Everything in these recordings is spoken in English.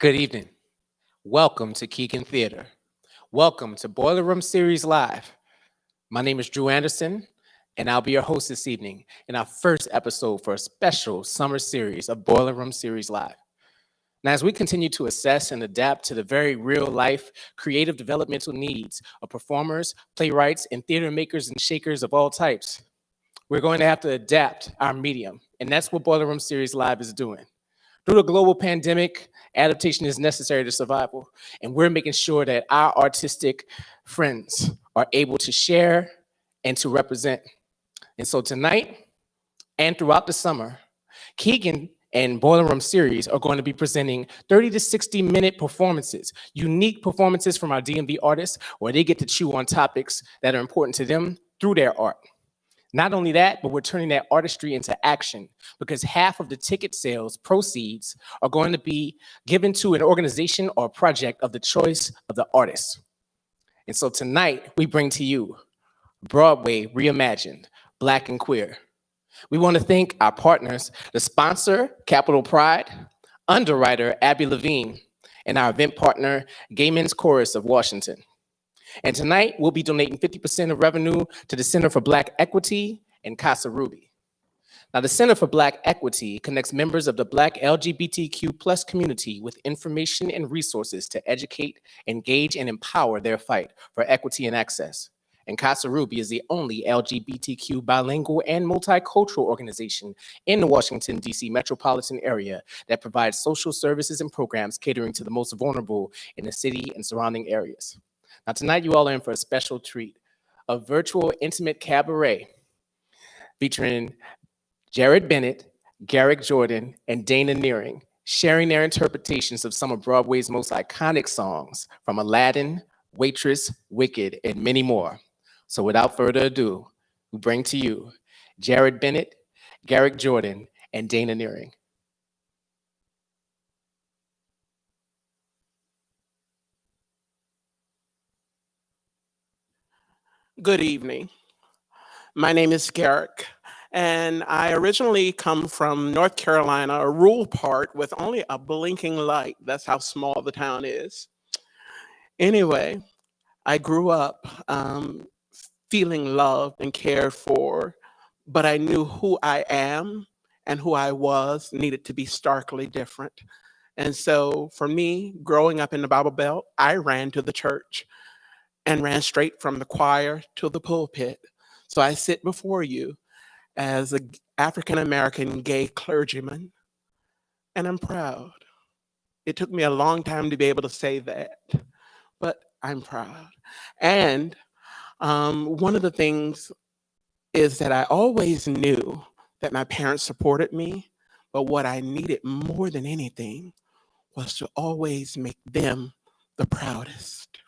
Good evening. Welcome to Keegan Theater. Welcome to Boiler Room Series Live. My name is Drew Anderson, and I'll be your host this evening in our first episode for a special summer series of Boiler Room Series Live. Now, as we continue to assess and adapt to the very real-life creative developmental needs of performers, playwrights, and theater makers and shakers of all types, we're going to have to adapt our medium, and that's what Boiler Room Series Live is doing. Through the global pandemic, adaptation is necessary to survival, and we're making sure that our artistic friends are able to share and to represent. And so tonight and throughout the summer, Keegan and Boiler Room Series are going to be presenting 30 to 60-minute performances, unique performances from our DMV artists, where they get to chew on topics that are important to them through their art. Not only that, but we're turning that artistry into action, because half of the ticket sales proceeds are going to be given to an organization or a project of the choice of the artist. And so tonight, we bring to you Broadway Reimagined, Black and Queer. We want to thank our partners, the sponsor, Capital Pride, underwriter, Abby Levine, and our event partner, Gay Men's Chorus of Washington. And tonight, we'll be donating 50% of revenue to the Center for Black Equity and Casa. Now, the Center for Black Equity connects members of the Black LGBTQ+ community with information and resources to educate, engage, and empower their fight for equity and access. And Casa is the only LGBTQ bilingual and multicultural organization in the Washington, D.C. metropolitan area that provides social services and programs catering to the most vulnerable in the city and surrounding areas. Now, tonight, you all are in for a special treat, a virtual intimate cabaret featuring Jarrod Bennett, Garrick Jordan, and Dana Nearing, sharing their interpretations of some of Broadway's most iconic songs from Aladdin, Waitress, Wicked, and many more. So without further ado, we bring to you Jarrod Bennett, Garrick Jordan, and Dana Nearing. Good evening. My name is Garrick, and I originally come from North Carolina, a rural part with only a blinking light. That's how small the town is. Anyway, I grew up feeling loved and cared for, but I knew who I am and who I was needed to be starkly different. And so for me, growing up in the Bible Belt, I ran to the church and ran straight from the choir to the pulpit. So I sit before you as an African-American gay clergyman, and I'm proud. It took me a long time to be able to say that, but I'm proud. And one of the things is that I always knew that my parents supported me, but what I needed more than anything was to always make them the proudest.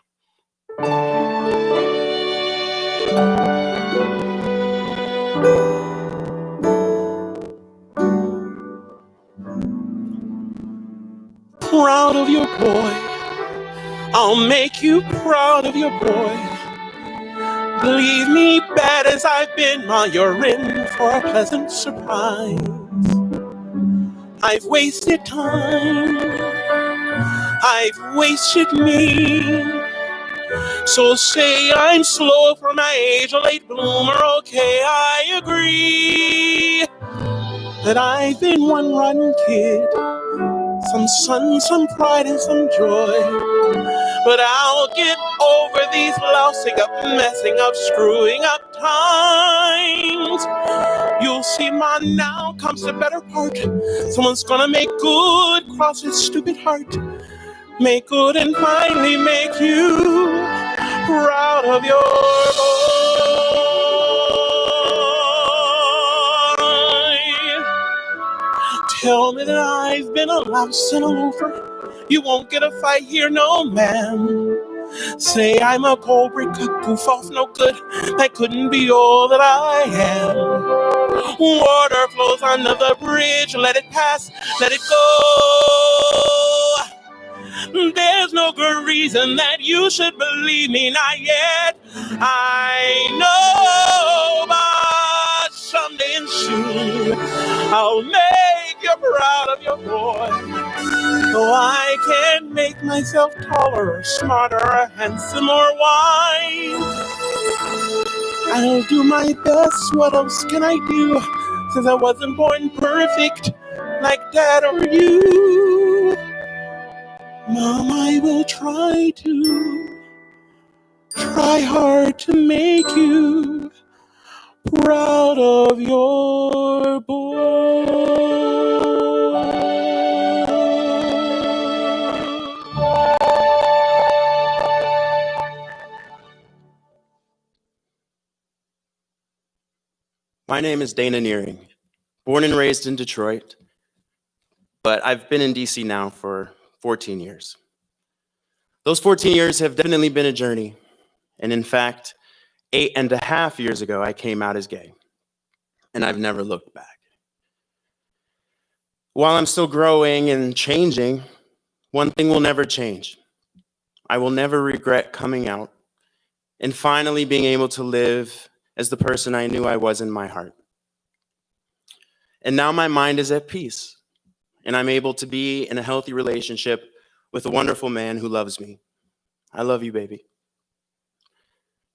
Proud of your boy. I'll make you proud of your boy. Believe me, bad as I've been, while you're in for a pleasant surprise. I've wasted time. I've wasted me. So say I'm slow for my age, a late bloomer, okay, I agree. That I've been one rotten kid. Some sun, some pride, and some joy. But I'll get over these lousing up, messing up, screwing up times. You'll see now comes the better part. Someone's gonna make good cross his stupid heart. Make good and finally make you proud of your boy. Tell me that I've been a louse and a loafer. You won't get a fight here, no ma'am. Say I'm a cold brick, goof off, no good. That couldn't be all that I am. Water flows under the bridge, let it pass, let it go. There's no good reason that you should believe me, not yet. I know, but someday and soon I'll make you proud of your boy. Oh, I can make myself taller, smarter, handsomer, wise. I'll do my best. What else can I do? Since I wasn't born perfect like Dad or you. Mom, I will try hard to make you proud of your boy. My name is Dana Nearing, born and raised in Detroit, but I've been in DC now for 14 years. Those 14 years have definitely been a journey, and in fact, 8.5 years ago, I came out as gay, and I've never looked back. While I'm still growing and changing, one thing will never change. I will never regret coming out and finally being able to live as the person I knew I was in my heart. And now my mind is at peace, and I'm able to be in a healthy relationship with a wonderful man who loves me. I love you, baby.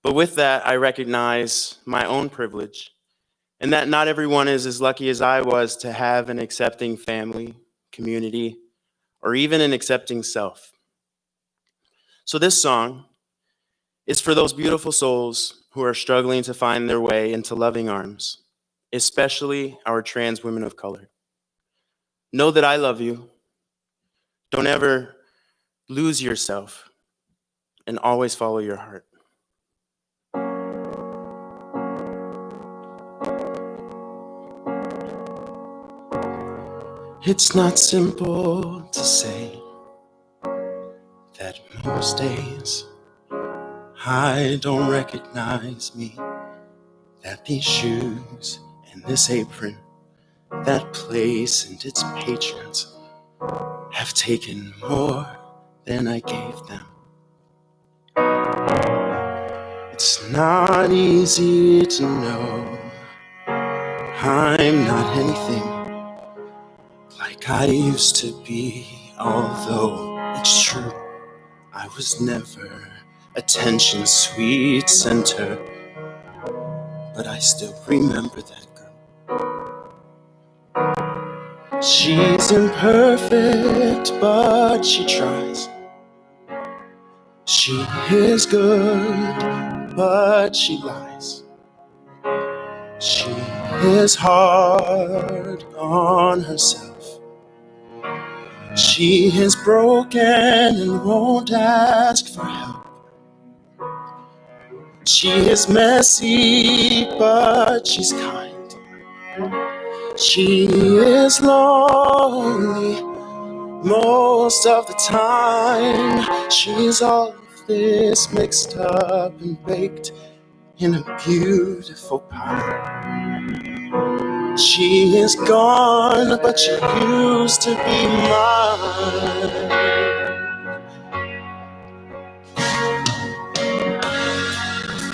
But with that, I recognize my own privilege, and that not everyone is as lucky as I was to have an accepting family, community, or even an accepting self. So this song is for those beautiful souls who are struggling to find their way into loving arms, especially our trans women of color. Know that I love you. Don't ever lose yourself, and always follow your heart. It's not simple to say that most days I don't recognize me, that these shoes and this apron, that place and its patrons have taken more than I gave them. It's not easy to know I'm not anything like I used to be, although it's true I was never attention's sweet center, but I still remember that girl. She's imperfect, but she tries. She is good, but she lies. She is hard on herself. She is broken and won't ask for help. She is messy, but she's kind. She is lonely most of the time. She's all of this mixed up and baked in a beautiful pie. She is gone, but she used to be mine.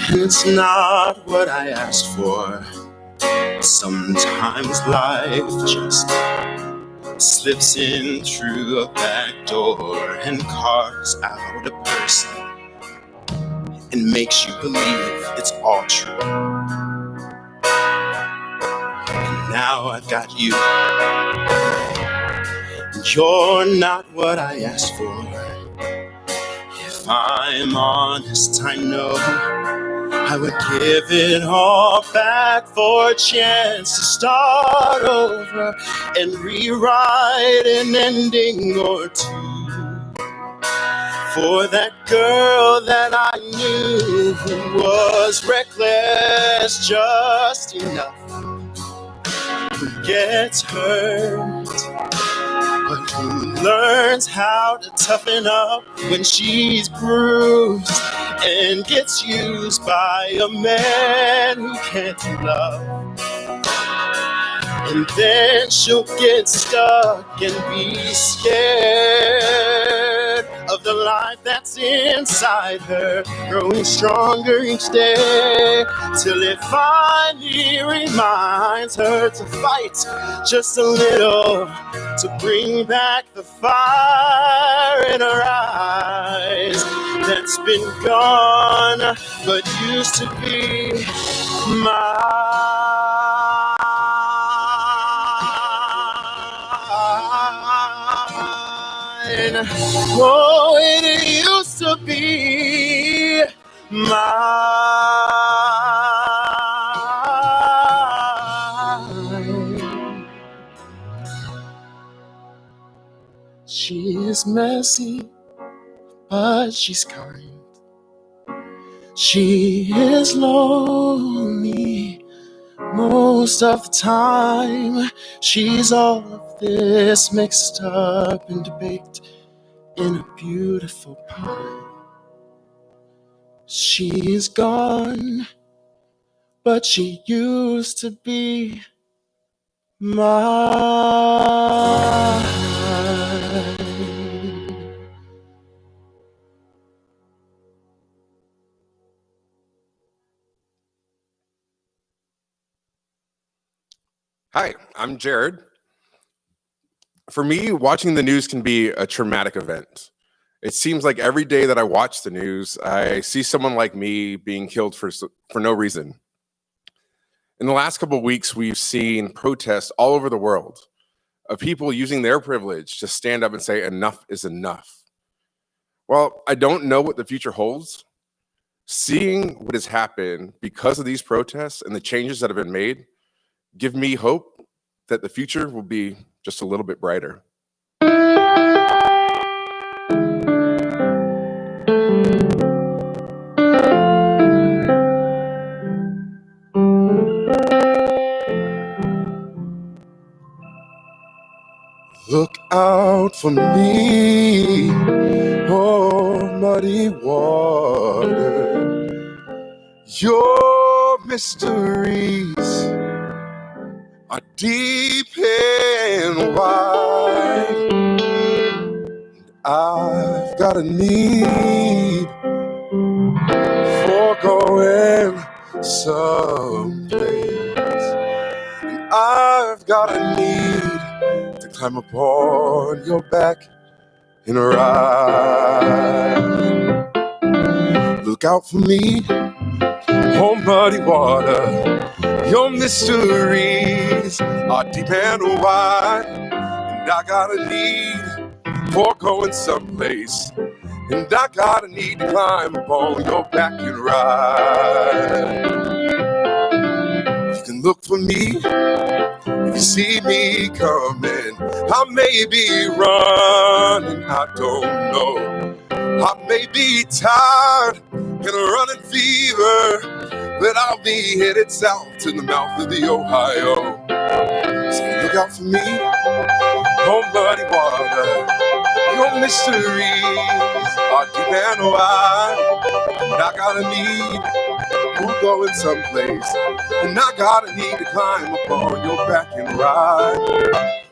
And it's not what I asked for. Sometimes life just slips in through a back door and carves out a person and makes you believe it's all true. And now I've got you. And you're not what I asked for. If I'm honest, I know I would give it all back for a chance to start over and rewrite an ending or two for that girl that I knew who was reckless just enough, who gets hurt, but who learns how to toughen up when she's bruised and gets used by a man who can't love. And then she'll get stuck and be scared of the life that's inside her, growing stronger each day, till it finally reminds her to fight just a little to bring back the fire in her eyes that's been gone but used to be mine. Oh, it used to be mine. She is messy, but she's kind. She is lonely most of the time. She's all of this mixed up and baked in a beautiful pie. She's gone, but she used to be mine. Hi, I'm Jarrod. For me, watching the news can be a traumatic event. It seems like every day that I watch the news, I see someone like me being killed for no reason. In the last couple of weeks, we've seen protests all over the world of people using their privilege to stand up and say enough is enough. Well, I don't know what the future holds. Seeing what has happened because of these protests and the changes that have been made give me hope that the future will be just a little bit brighter. Look out for me, oh muddy water. Your mysteries are deep and wide. I've got a need for going someplace. And I've got a need to climb upon your back and ride. Look out for me, oh muddy water. Your mysteries are deep and wide, and I got a need for going someplace, and I got a need to climb upon your back and ride. You can look for me if you see me coming. I may be running, I don't know. I may be tired and a running fever, but I'll be headed south to the mouth of the Ohio. So look out for me, oh muddy water. Your mysteries are deep and wide, and I got a need for going someplace, and I got a need to climb upon your back and ride.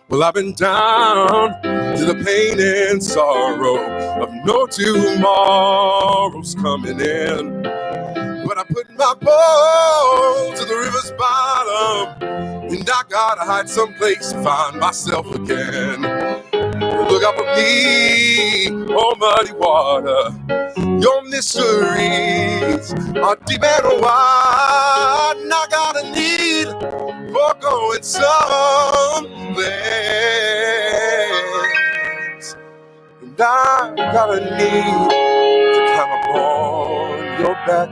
Well, I've been down to the pain and sorrow of no tomorrows coming in. But I put my boat to the river's bottom, and I gotta hide someplace to find myself again. Look out for me, oh muddy water. Your mysteries are deep and wide, and I got a need for going someplace. And I got a need to climb upon your back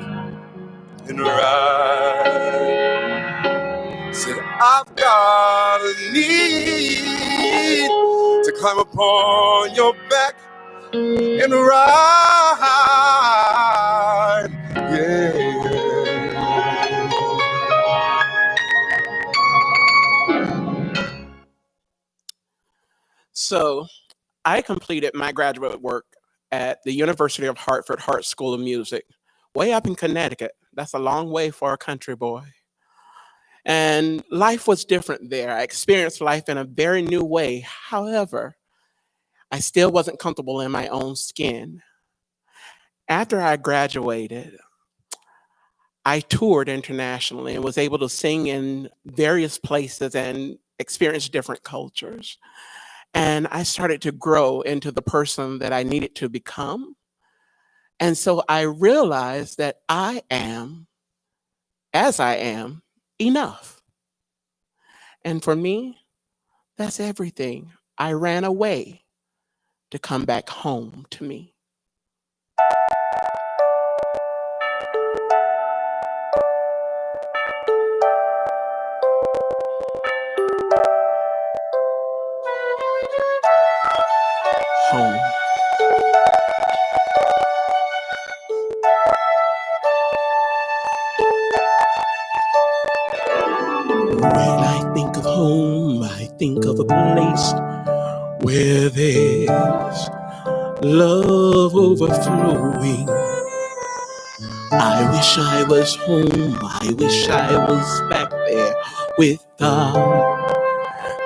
and ride. Said I've got a need to climb upon your back and ride. Yeah. So I completed my graduate work at the University of Hartford Hart School of Music, way up in Connecticut. That's a long way for a country boy. And life was different there. I experienced life in a very new way. However, I still wasn't comfortable in my own skin. After I graduated, I toured internationally and was able to sing in various places and experience different cultures. And I started to grow into the person that I needed to become. And so I realized that I am, as I am, enough. And for me, that's everything. I ran away to come back home to me. Home. When I think of home, I think of a place where there's love overflowing. I wish I was home, I wish I was back there with the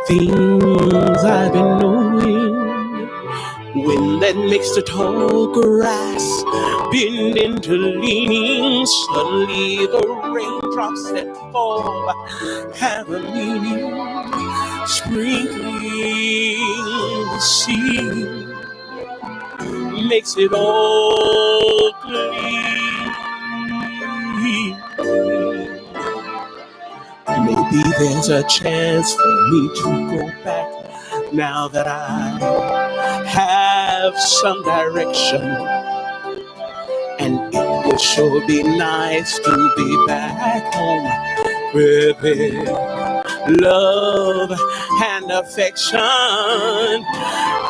things I've been knowing. Wind that makes the tall grass bend into leaning. Suddenly the raindrops that fall have a meaning. Sprinkling the sea makes it all clean. Maybe there's a chance for me to go back now that I have some direction. And it would sure be nice to be back home with it. Love and affection.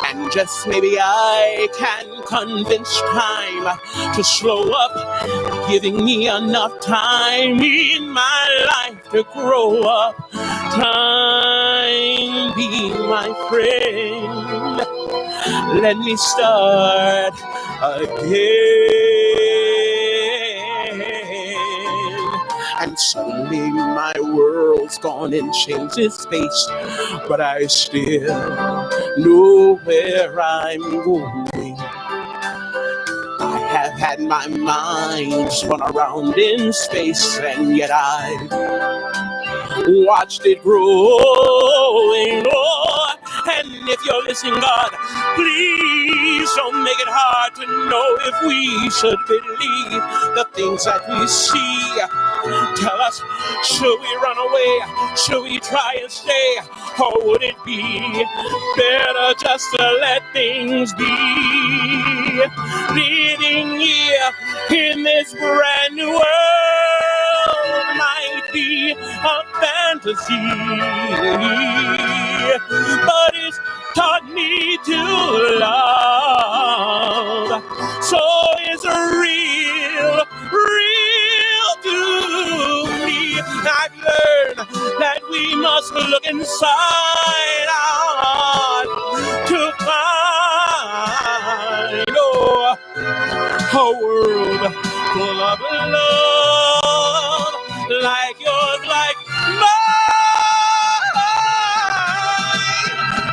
And just maybe I can convince time to slow up, giving me enough time in my life to grow up. Time be my friend. Let me start again. And suddenly my world's gone and changed its space, but I still know where I'm going. I have had my mind spun around in space, and yet I watched it growing. Oh, and if you're listening, God, please don't make it hard to know if we should believe the things that we see. Tell us, should we run away? Should we try and stay? Or would it be better just to let things be? Living here in this brand new world might be a fantasy, but it's taught me to love. So it's real to me. I've learned that we must look inside our heart to find a world full of love like yours, like mine,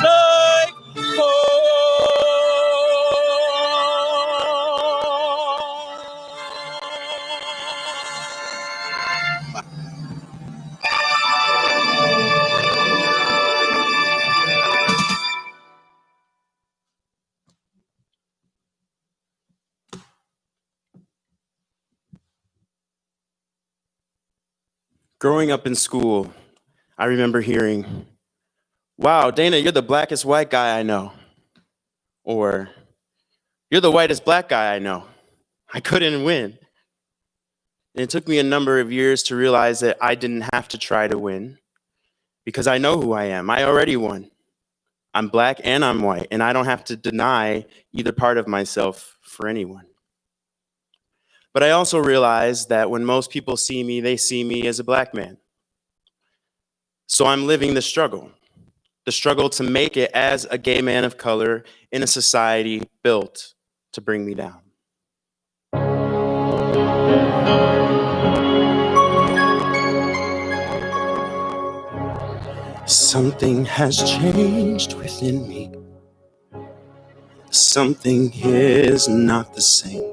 like Growing up in school, I remember hearing, "Wow, Dana, you're the blackest white guy I know." Or, "You're the whitest black guy I know." I couldn't win. And it took me a number of years to realize that I didn't have to try to win because I know who I am. I already won. I'm black and I'm white, and I don't have to deny either part of myself for anyone. But I also realized that when most people see me, they see me as a black man. So I'm living the struggle to make it as a gay man of color in a society built to bring me down. Something has changed within me. Something is not the same.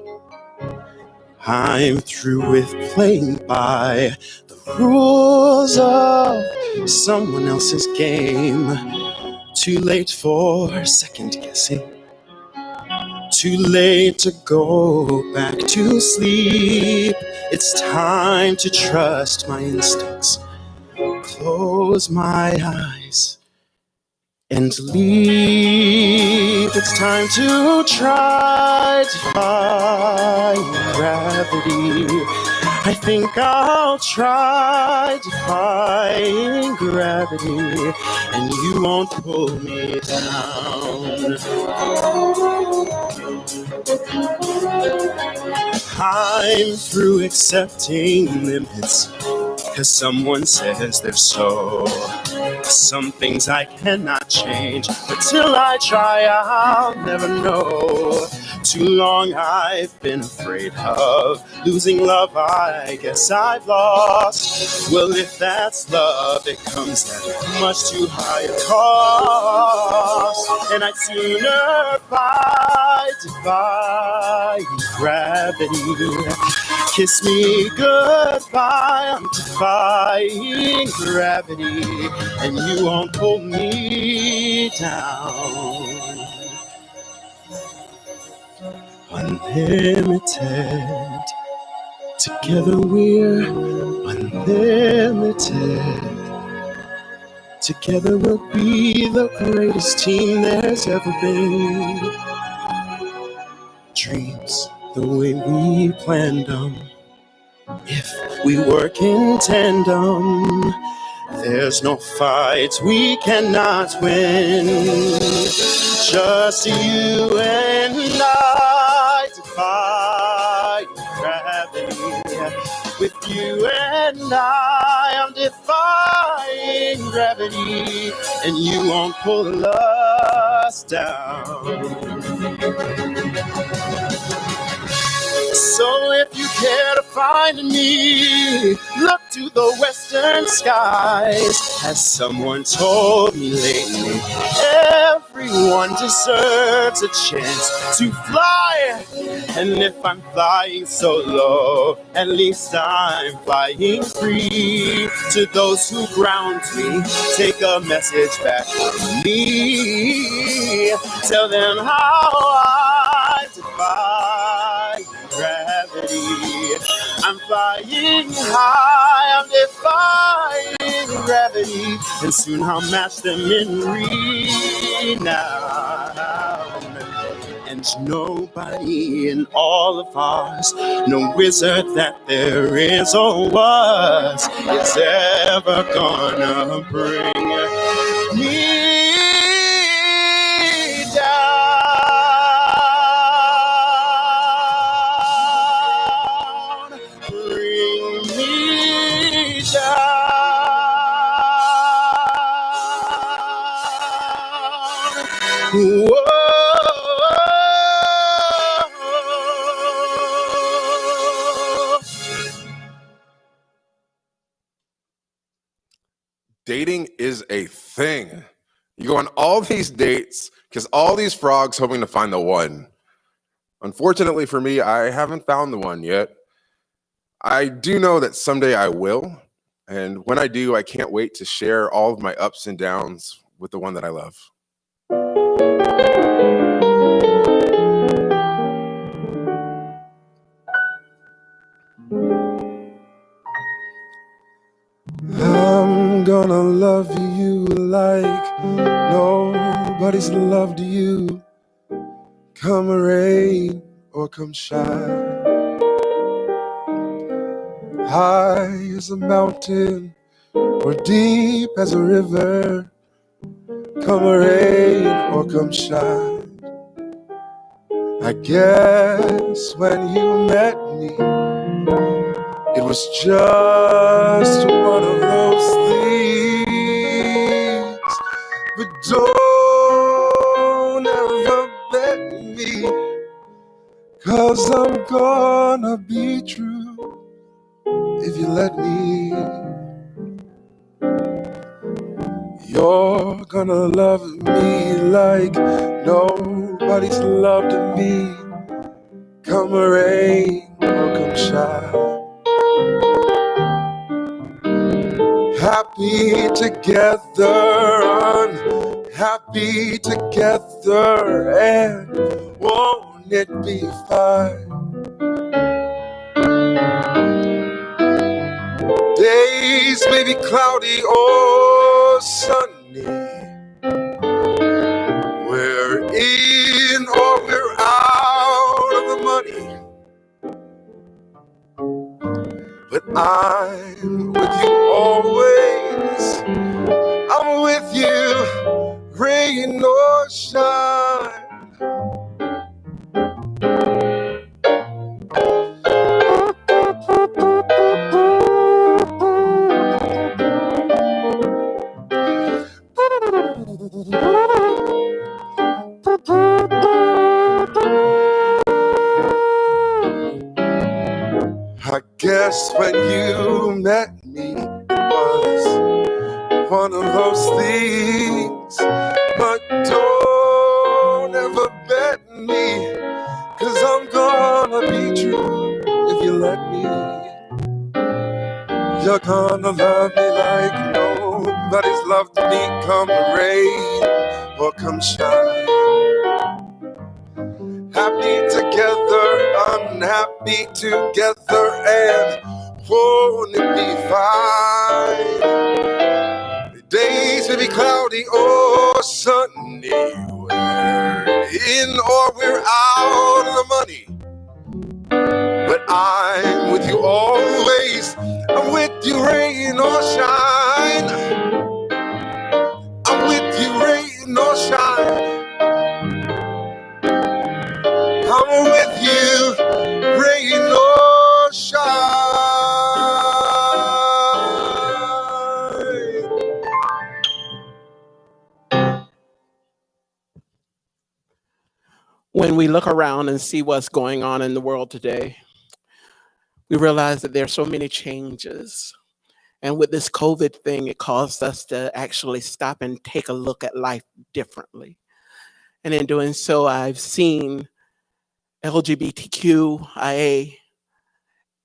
I'm through with playing by the rules of someone else's game. Too late for second guessing. Too late to go back to sleep. It's time to trust my instincts. Close my eyes and leave. It's time to try defying gravity. I think I'll try defying gravity, and you won't pull me down. I'm through accepting limits, 'cause someone says they're so. Some things I cannot change, but till I try, I'll never know. Too long I've been afraid of losing love, I guess I've lost. Well, if that's love, it comes at much too high a cost. And I'd sooner fight defying gravity. Kiss me goodbye, I'm defying gravity, and you won't pull me down. Unlimited, together we're unlimited. Together we'll be the greatest team there's ever been. Dreams the way we planned them. If we work in tandem, there's no fights we cannot win. Just you and I defy gravity. With you and I'm defying gravity, and you won't pull us down. So if you care to find me, look to the western skies. As someone told me lately, everyone deserves a chance to fly. And if I'm flying so low, at least I'm flying free. To those who ground me, take a message back from me. Tell them how I defy gravity. I'm flying high, I'm defying gravity, and soon I'll match them in renown. And nobody in all of ours, no wizard that there is or was, is ever gonna bring me down. Bring me down. Whoa. Dating is a thing. You go on all these dates because all these frogs hoping to find the one. Unfortunately for me, I haven't found the one yet. I do know that someday I will. And when I do, I can't wait to share all of my ups and downs with the one that I love. I'm gonna love you like nobody's loved you. Come rain or come shine. High as a mountain or deep as a river. Come rain or come shine. I guess when you met me, it was just one of those things. But don't ever bet me, 'cause I'm gonna be true if you let me. You're gonna love me like nobody's loved me. Come rain or come shine. Happy together, happy together, and won't it be fine? Days may be cloudy or sunny, we're in or we're out of the money, but I'm with you always. I'm with you, rain or shine. I guess when you met me, it was one of those things. But don't ever bet me, 'cause I'm gonna be true if you let me. You're gonna love me like nobody's loved me, come rain or come shine. Happy together, unhappy together, and won't it be fine? The days may be cloudy or sunny, we're in or we're out of the money, but I'm with you always. I'm with you, rain or shine. I'm with you, rain or shine. I'm with you, rain or shine. When we look around and see what's going on in the world today, we realize that there are so many changes. And with this COVID thing, it caused us to actually stop and take a look at life differently. And in doing so, I've seen LGBTQIA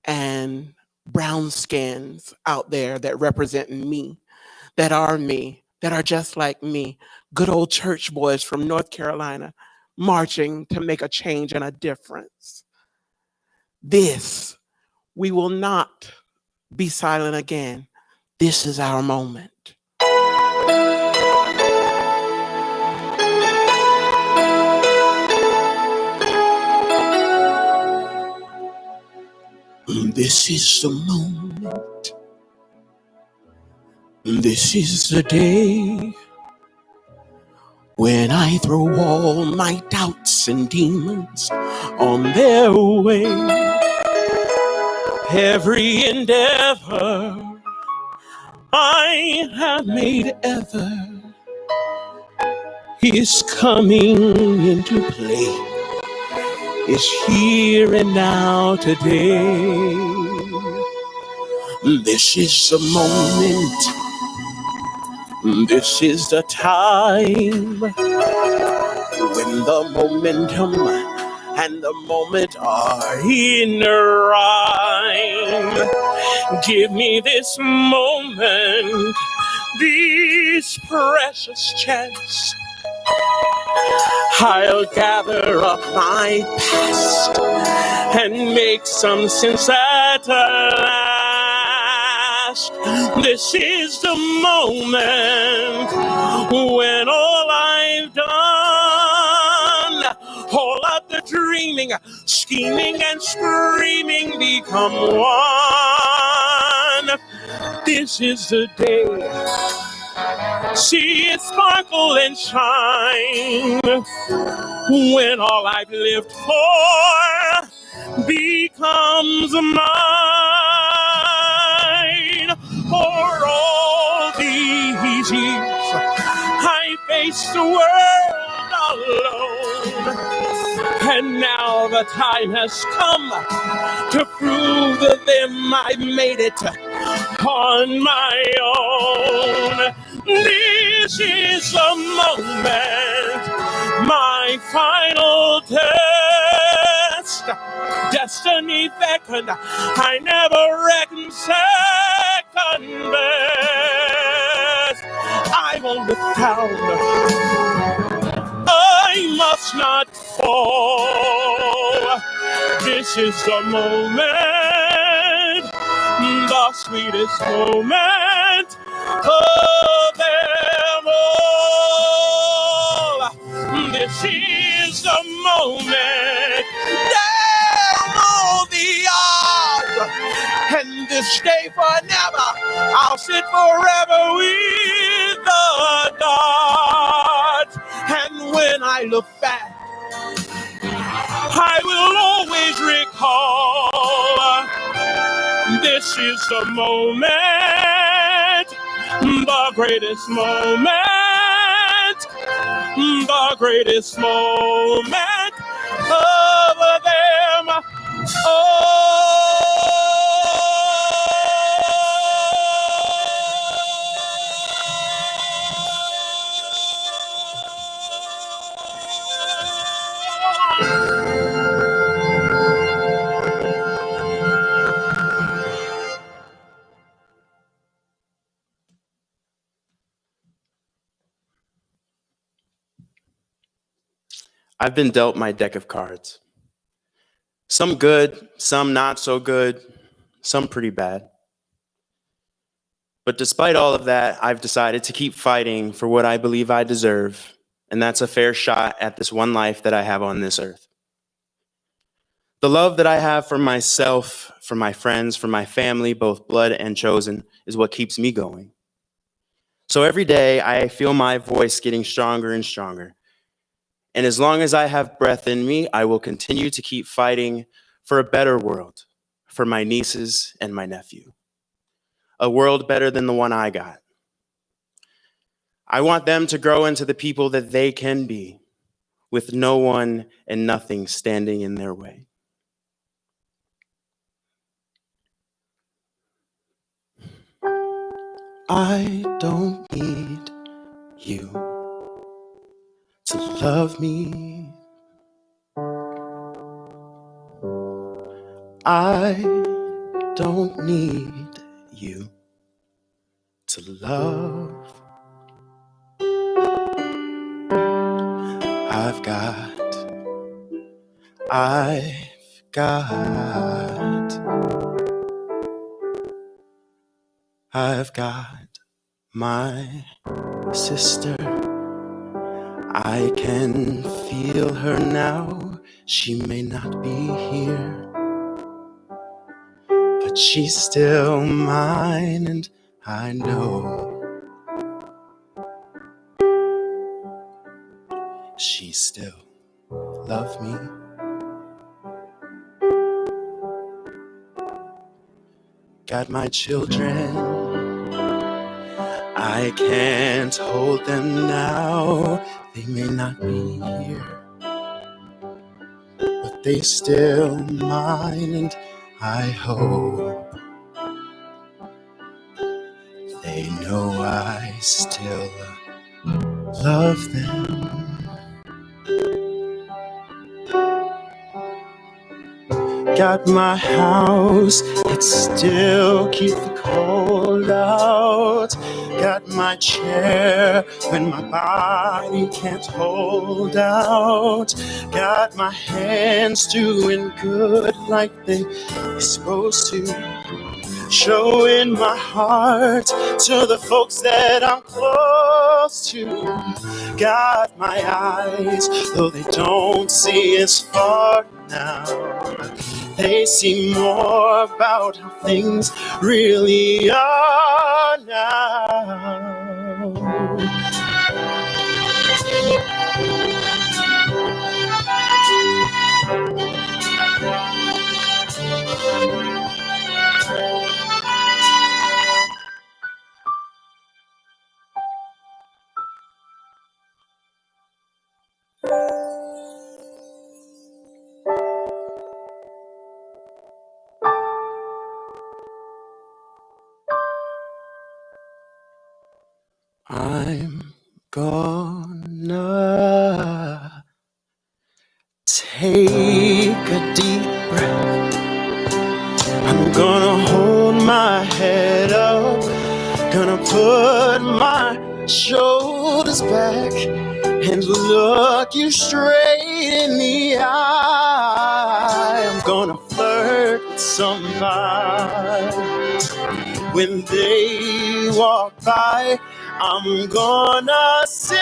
and brown skins out there that represent me, that are just like me, good old church boys from North Carolina, marching to make a change and a difference. This, we will not be silent again. This is our moment. This is the moment. This is the day when I throw all my doubts and demons on their way. Every endeavor I have made ever is coming into play. It's here and now today. This is the moment. This is the time when the momentum and the moment are in rhyme. Give me this moment, this precious chance. I'll gather up my past and make some sense at last. This is the moment when all I've done, all of the dreaming, scheming, and screaming become one. This is the day. See it sparkle and shine when all I've lived for becomes mine. For all these years I faced the world alone, and now the time has come to prove to them I made it on my own. This is the moment, my final test. Destiny beckoned, I never reckoned second best. I will look down. I must not fall. This is the moment, the sweetest moment of them all. This is the moment. Down all the odds, and this day forever, I'll sit forever with the gods. And when I look back, I will always recall. This is the moment, the greatest moment, the greatest moment of them all. I've been dealt my deck of cards. Some good, some not so good, some pretty bad. But despite all of that, I've decided to keep fighting for what I believe I deserve, and that's a fair shot at this one life that I have on this earth. The love that I have for myself, for my friends, for my family, both blood and chosen, is what keeps me going. So every day, I feel my voice getting stronger and stronger. And as long as I have breath in me, I will continue to keep fighting for a better world, for my nieces and my nephew. A world better than the one I got. I want them to grow into the people that they can be, with no one and nothing standing in their way. I don't need you to love me. I don't need you to love. I've got my sister. I can feel her now. She may not be here, but she's still mine, and I know she still loves me. Got my children, I can't hold them now. They may not be here, but they still mine, and I hope they know I still love them. Got my house, it still keeps the cold out. Got my chair when my body can't hold out. Got my hands doing good like they're supposed to. Showing my heart to the folks that I'm close to. Got my eyes, though they don't see as far now. They see more about how things really are now. I'm gonna take a deep breath. I'm gonna hold my head up. Gonna put my shoulders back, and look you straight in the eye. I'm gonna flirt with somebody. When they walk by, I'm gonna sing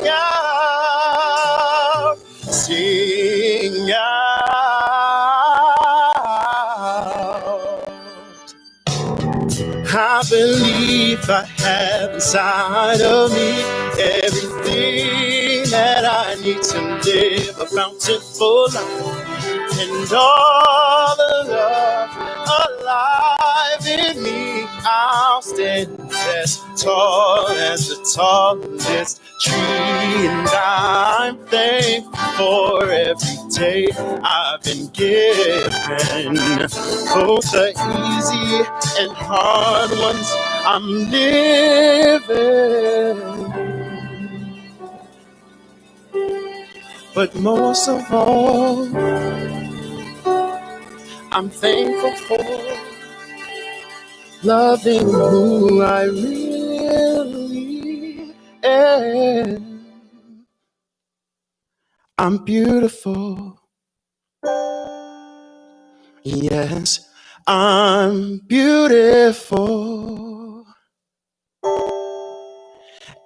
out, sing out. I believe I have inside of me everything that I need to live a bountiful life, and all the love alive in me. I'll stand as tall as the tallest tree, and I'm thankful for every day I've been given. Both the easy and hard ones I'm living, but most of all, I'm thankful for loving who I really am. I'm beautiful. Yes, I'm beautiful.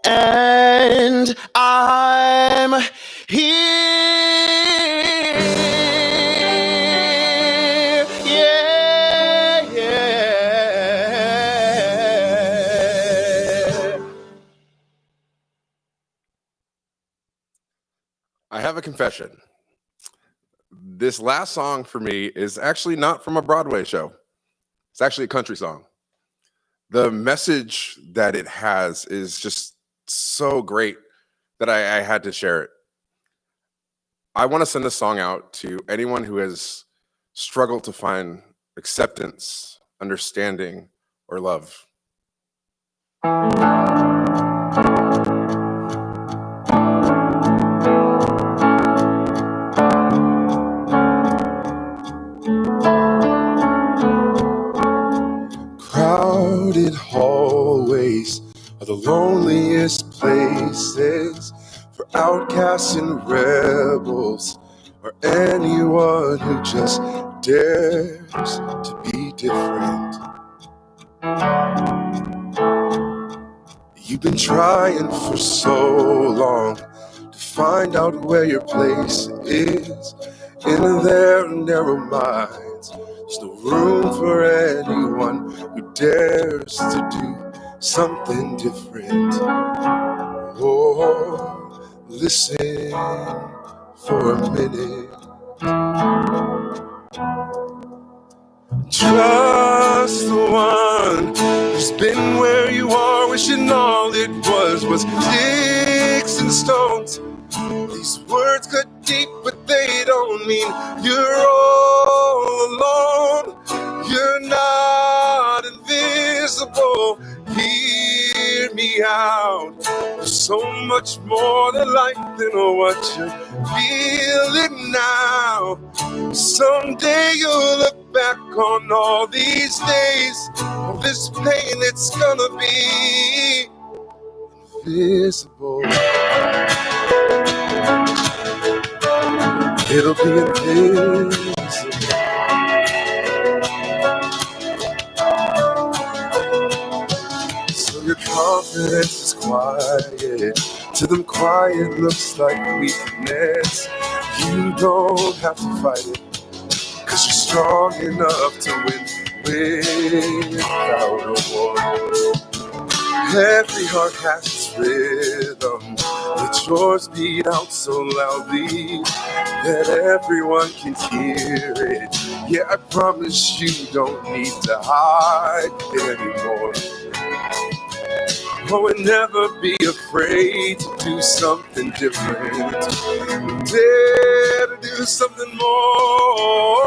And I'm here. Yeah, yeah. I have a confession. This last song for me is actually not from a Broadway show. It's actually a country song. The message that it has is just so great that I had to share it. I want to send this song out to anyone who has struggled to find acceptance, understanding, or love. Crowded hallways are the loneliest places for outcasts and rebels, or anyone who just dares to be different. You've been trying for so long to find out where your place is in their narrow minds. There's no room for anyone who dares to do something different. Oh, listen for a minute. Trust the one who's been where you are, wishing all it was sticks and stones. These words cut deep, but they don't mean you're all alone. You're not invisible. Hear me out. There's so much more to life than what you're feeling now. Someday you'll look back on all these days, all this pain, it's gonna be invisible. It'll be invisible. So your confidence is quiet. To them quiet looks like weakness. You don't have to fight it, 'cause you're strong enough to win without a war. Every heart has its rhythm. Let yours beat out so loudly that everyone can hear it. Yeah, I promise you don't need to hide anymore. Oh, and never be afraid to do something different. Dare to do something more.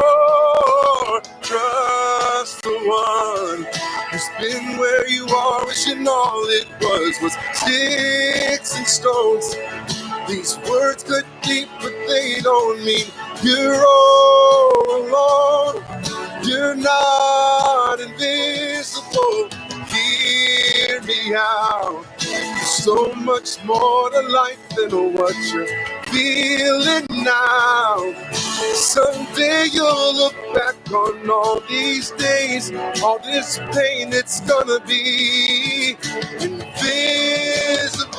Trust the one who's been where you are, wishing all it was sticks and stones. These words cut deep, but they don't mean you're all alone. You're not invisible. Hear me out. There's so much more to life than what you're feeling now. Someday you'll look back on all these days, all this pain, it's gonna be invisible.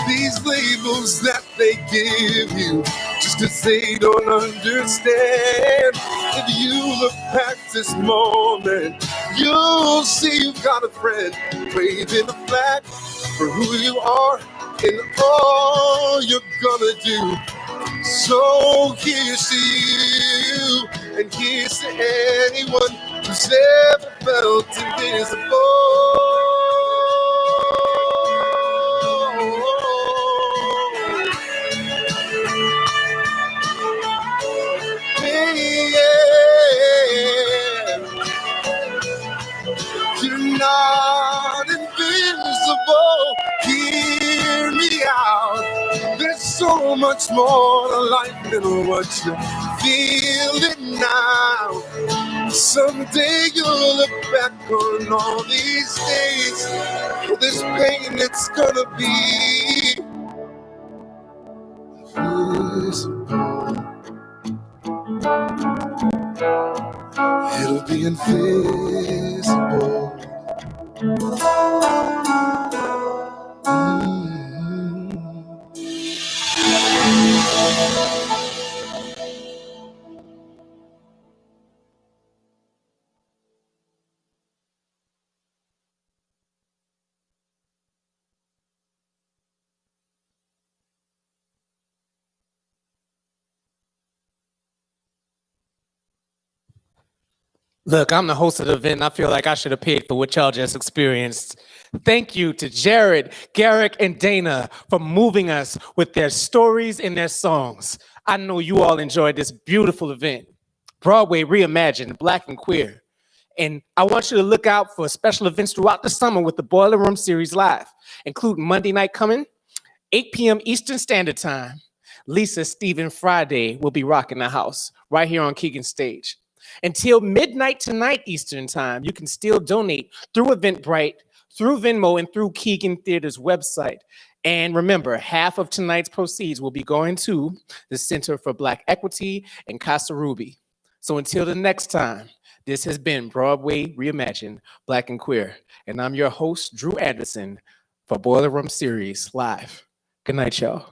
These labels that they give you just 'cause they don't understand. If you look past this moment, you'll see you've got a friend waving a flag for who you are and all you're gonna do. So here's to you, and here's to anyone who's ever felt invisible. You're not invisible, hear me out. There's so much more to life than what you're feeling now. Someday you'll look back on all these days, this pain, it's gonna be invisible. It'll be invisible. Look, I'm the host of the event, and I feel like I should have paid for what y'all just experienced. Thank you to Jarrod, Garrick, and Dana for moving us with their stories and their songs. I know you all enjoyed this beautiful event. Broadway Reimagined, Black and Queer. And I want you to look out for special events throughout the summer with the Boiler Room Series Live, including Monday night coming, 8 p.m. Eastern Standard Time. Lisa Stephen Friday will be rocking the house right here on Keegan stage. Until midnight tonight Eastern Time, you can still donate through Eventbrite, through Venmo, and through Keegan Theater's website. And remember, half of tonight's proceeds will be going to the Center for Black Equity and Casa. So until the next time, this has been Broadway Reimagined, Black and Queer. And I'm your host, Drew Anderson, for Boiler Room Series Live. Good night, y'all.